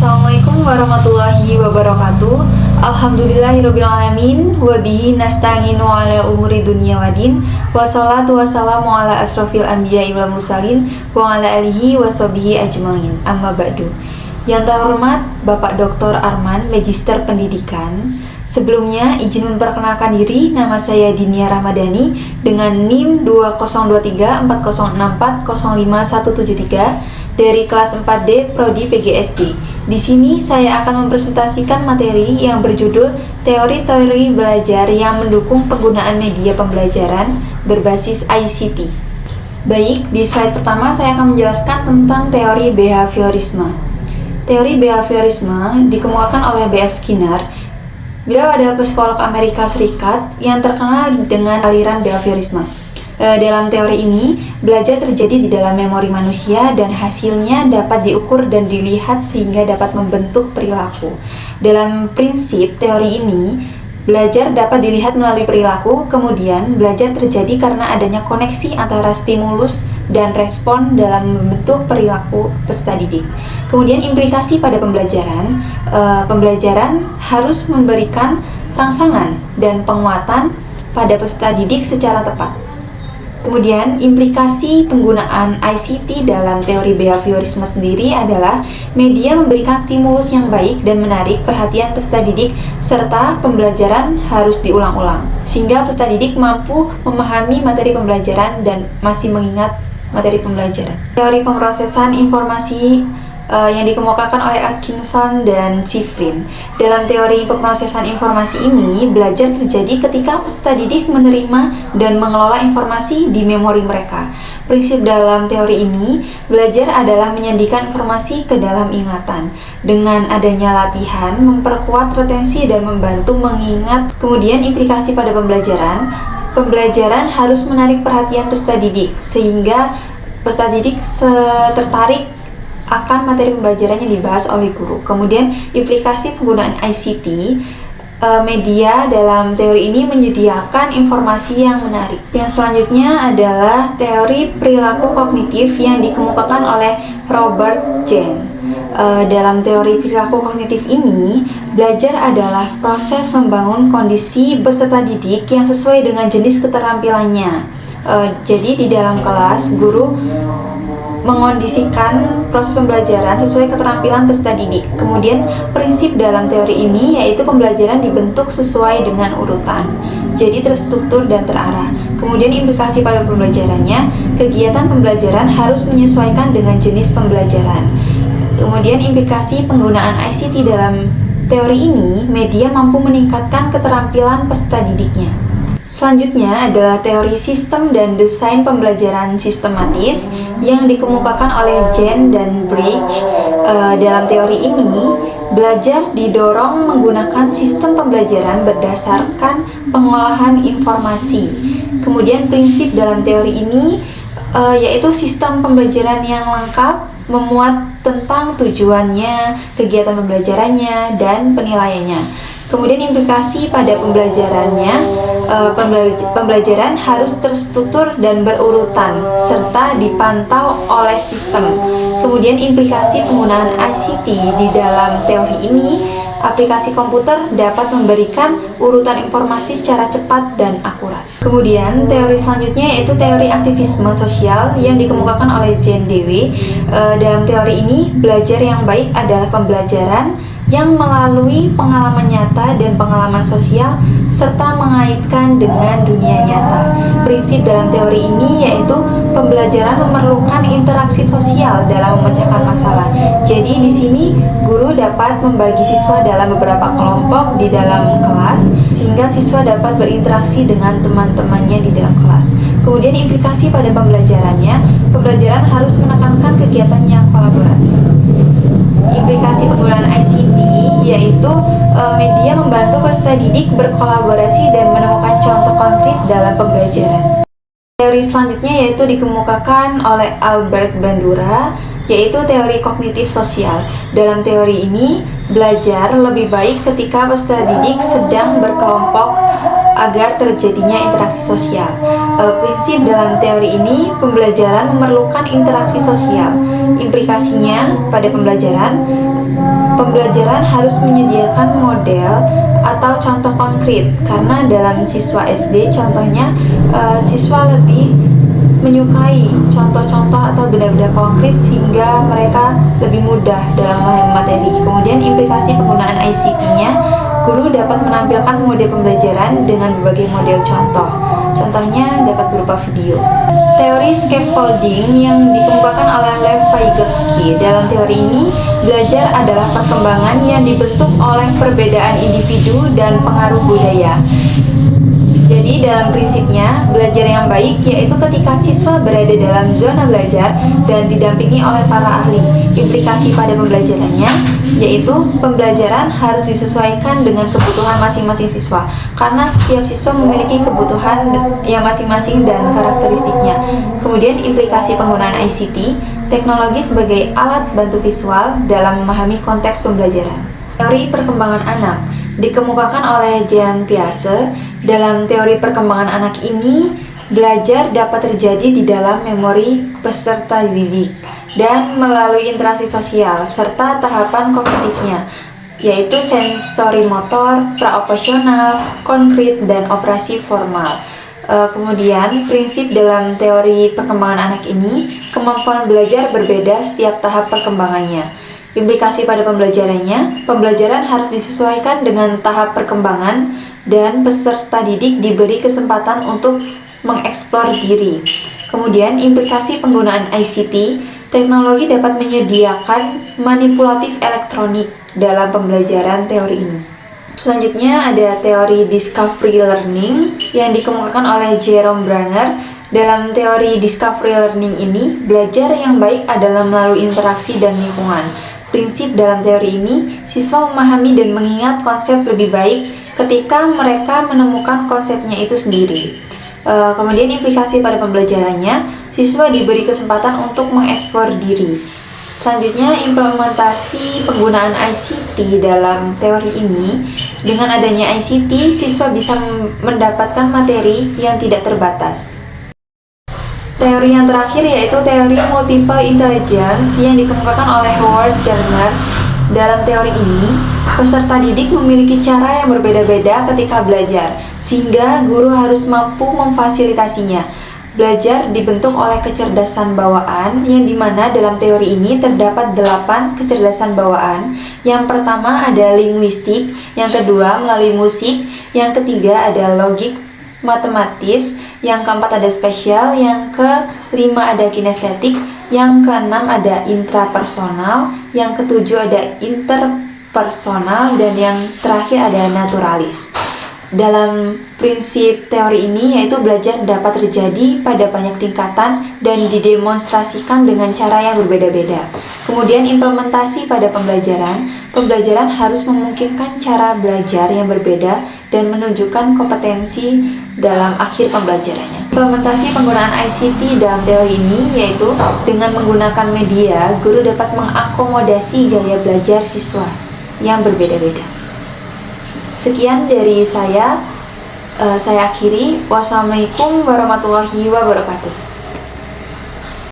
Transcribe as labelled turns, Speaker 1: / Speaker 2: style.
Speaker 1: Assalamualaikum warahmatullahi wabarakatuh. Alhamdulillahirrabbilalamin. Wabihi nasta'inu ala umuri dunia wadin. Wassalatu wassalamu ala asrofil anbiya'i wal mursalin wa ala alihi wa sahbihi ajmain. Amma ba'du. Yang terhormat Bapak Dr. Arman, Magister Pendidikan. Sebelumnya izin memperkenalkan diri, nama saya Dinia Ramadhani dengan NIM 20234064057173 dari kelas 4D Prodi PGSD. Di sini saya akan mempresentasikan materi yang berjudul Teori-teori belajar yang mendukung penggunaan media pembelajaran berbasis ICT. Baik, di slide pertama saya akan menjelaskan tentang teori behaviorisme. Teori behaviorisme dikemukakan oleh B.F. Skinner. Beliau adalah psikolog Amerika Serikat yang terkenal dengan aliran behaviorisme. Dalam teori ini, belajar terjadi di dalam memori manusia dan hasilnya dapat diukur dan dilihat sehingga dapat membentuk perilaku. Dalam prinsip teori ini, belajar dapat dilihat melalui perilaku, kemudian belajar terjadi karena adanya koneksi antara stimulus dan respon dalam membentuk perilaku peserta didik. Kemudian implikasi pada pembelajaran, pembelajaran harus memberikan rangsangan dan penguatan pada peserta didik secara tepat. Kemudian implikasi penggunaan ICT dalam teori behaviorisme sendiri adalah media memberikan stimulus yang baik dan menarik perhatian peserta didik serta pembelajaran harus diulang-ulang sehingga peserta didik mampu memahami materi pembelajaran dan masih mengingat materi pembelajaran. Teori pemrosesan informasi yang dikemukakan oleh Atkinson dan Shiffrin. Dalam teori pemrosesan informasi ini, belajar terjadi ketika peserta didik menerima dan mengelola informasi di memori mereka. Prinsip dalam teori ini, belajar adalah menyandikan informasi ke dalam ingatan. Dengan adanya latihan, memperkuat retensi dan membantu mengingat. Kemudian implikasi pada pembelajaran, pembelajaran harus menarik perhatian peserta didik, sehingga peserta didik tertarik akan materi pembelajarannya dibahas oleh guru. Kemudian implikasi penggunaan ICT media dalam teori ini menyediakan informasi yang menarik. Yang selanjutnya adalah teori perilaku kognitif yang dikemukakan oleh Robert Jahn. Dalam teori perilaku kognitif ini, belajar adalah proses membangun kondisi peserta didik yang sesuai dengan jenis keterampilannya. Jadi di dalam kelas, guru mengondisikan proses pembelajaran sesuai keterampilan peserta didik. Kemudian prinsip dalam teori ini yaitu pembelajaran dibentuk sesuai dengan urutan, jadi terstruktur dan terarah. Kemudian implikasi pada pembelajarannya, kegiatan pembelajaran harus menyesuaikan dengan jenis pembelajaran. Kemudian implikasi penggunaan ICT dalam teori ini, media mampu meningkatkan keterampilan peserta didiknya. Selanjutnya adalah teori sistem dan desain pembelajaran sistematis yang dikemukakan oleh Jahn dan Bridge. Dalam teori ini, belajar didorong menggunakan sistem pembelajaran berdasarkan pengolahan informasi. Kemudian prinsip dalam teori ini yaitu sistem pembelajaran yang lengkap, memuat tentang tujuannya, kegiatan pembelajarannya, dan penilaiannya. Kemudian implikasi pada pembelajarannya, pembelajaran harus terstruktur dan berurutan serta dipantau oleh sistem. Kemudian implikasi penggunaan ICT di dalam teori ini, aplikasi komputer dapat memberikan urutan informasi secara cepat dan akurat. Kemudian teori selanjutnya yaitu teori aktivisme sosial yang dikemukakan oleh Jane Dewey. Dalam teori ini, belajar yang baik adalah pembelajaran yang melalui pengalaman nyata dan pengalaman sosial serta mengaitkan dengan dunia nyata. Prinsip dalam teori ini yaitu pembelajaran memerlukan interaksi sosial dalam memecahkan masalah. Jadi di sini guru dapat membagi siswa dalam beberapa kelompok di dalam kelas sehingga siswa dapat berinteraksi dengan teman-temannya di dalam kelas. Kemudian implikasi pada pembelajarannya, pembelajaran harus menekankan kegiatan yang kolaboratif. Implikasi penggunaan ICT yaitu media membantu peserta didik berkolaborasi dan menemukan contoh konkret dalam pembelajaran. Teori selanjutnya yaitu dikemukakan oleh Albert Bandura, yaitu teori kognitif sosial. Dalam teori ini, belajar lebih baik ketika peserta didik sedang berkelompok agar terjadinya interaksi sosial. Prinsip dalam teori ini, pembelajaran memerlukan interaksi sosial. Implikasinya pada pembelajaran, Pembelajaran harus menyediakan model atau contoh konkret, karena dalam siswa SD contohnya siswa lebih menyukai contoh-contoh atau benda-benda konkret sehingga mereka lebih mudah dalam memahami materi. Kemudian implikasi penggunaan ICT-nya, guru dapat menampilkan model pembelajaran dengan berbagai model contoh. Contohnya dapat berupa video. Teori scaffolding yang dikemukakan oleh Lev Vygotsky. Dalam teori ini, belajar adalah perkembangan yang dibentuk oleh perbedaan individu dan pengaruh budaya. Jadi dalam prinsipnya, belajar yang baik yaitu ketika siswa berada dalam zona belajar dan didampingi oleh para ahli. Implikasi pada pembelajarannya yaitu pembelajaran harus disesuaikan dengan kebutuhan masing-masing siswa, karena setiap siswa memiliki kebutuhan yang masing-masing dan karakteristiknya. Kemudian implikasi penggunaan ICT, teknologi sebagai alat bantu visual dalam memahami konteks pembelajaran. Teori perkembangan anak dikemukakan oleh Jean Piaget. Dalam teori perkembangan anak ini, belajar dapat terjadi di dalam memori peserta didik dan melalui interaksi sosial serta tahapan kognitifnya, yaitu sensori motor, praoperasional, konkret, dan operasi formal. Kemudian, prinsip dalam teori perkembangan anak ini, kemampuan belajar berbeda setiap tahap perkembangannya. Implikasi pada pembelajarannya, pembelajaran harus disesuaikan dengan tahap perkembangan dan peserta didik diberi kesempatan untuk mengeksplor diri. Kemudian, implikasi penggunaan ICT, teknologi dapat menyediakan manipulatif elektronik dalam pembelajaran teori ini. Selanjutnya ada teori discovery learning yang dikemukakan oleh Jerome Bruner. Dalam teori discovery learning ini, belajar yang baik adalah melalui interaksi dan lingkungan. Prinsip dalam teori ini, siswa memahami dan mengingat konsep lebih baik ketika mereka menemukan konsepnya itu sendiri. Kemudian implikasi pada pembelajarannya, siswa diberi kesempatan untuk mengeksplor diri. Selanjutnya, implementasi penggunaan ICT dalam teori ini. Dengan adanya ICT, siswa bisa mendapatkan materi yang tidak terbatas. Teori yang terakhir yaitu teori multiple intelligence yang dikemukakan oleh Howard Gardner. Dalam teori ini, peserta didik memiliki cara yang berbeda-beda ketika belajar, sehingga guru harus mampu memfasilitasinya. Belajar dibentuk oleh kecerdasan bawaan, yang dimana dalam teori ini terdapat 8 kecerdasan bawaan. Yang pertama ada linguistik, yang kedua melalui musik, yang ketiga ada logik matematis, yang keempat ada spesial, yang kelima ada kinestetik, yang keenam ada intrapersonal, yang ketujuh ada interpersonal, dan yang terakhir ada naturalis. Dalam prinsip teori ini yaitu belajar dapat terjadi pada banyak tingkatan dan didemonstrasikan dengan cara yang berbeda-beda. Kemudian implementasi pada pembelajaran harus memungkinkan cara belajar yang berbeda dan menunjukkan kompetensi dalam akhir pembelajarannya. Implementasi penggunaan ICT dalam teori ini yaitu dengan menggunakan media, guru dapat mengakomodasi gaya belajar siswa yang berbeda-beda. Sekian dari saya akhiri. Wassalamualaikum warahmatullahi wabarakatuh.